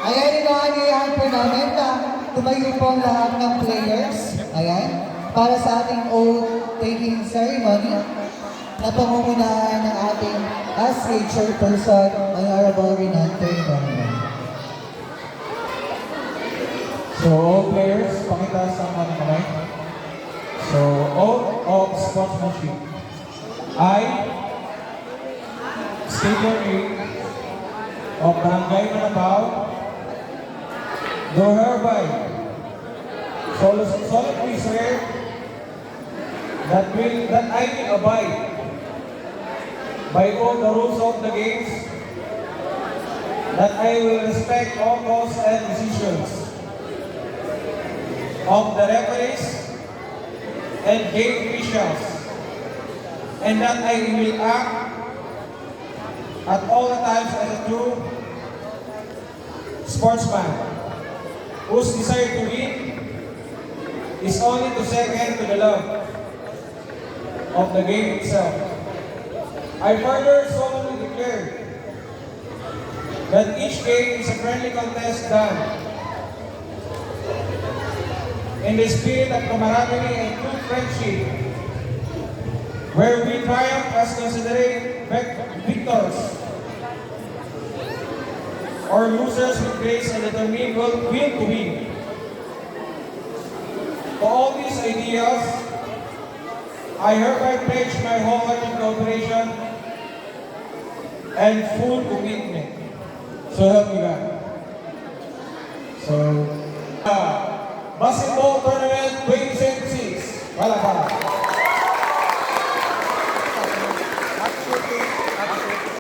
Ayan, inaanyayahan po namin na tumayo po ang lahat ng players. Ayan, para sa ating oath-taking ceremony na pamumunahan ng ating SK Chairperson, Honorable Renante Bangman. So, all players, pakitaas ang mga kamay. So, oath of sportsmanship. I state your name of Barangay Manabaw, do hereby solemnly swear that I will abide by all the rules of the games, that I will respect all laws and decisions of the referees and game officials, and that I will act at all the times as a true sportsman whose desire to win is only to second to the love of the game itself. I further solemnly declare that each game is a friendly contest done in the spirit of camaraderie and true friendship, where we triumph as considerate victors, or losers with grace and determined will to win. To all these ideas, I hereby pledge my wholehearted cooperation and full commitment. So help me God. So, basketball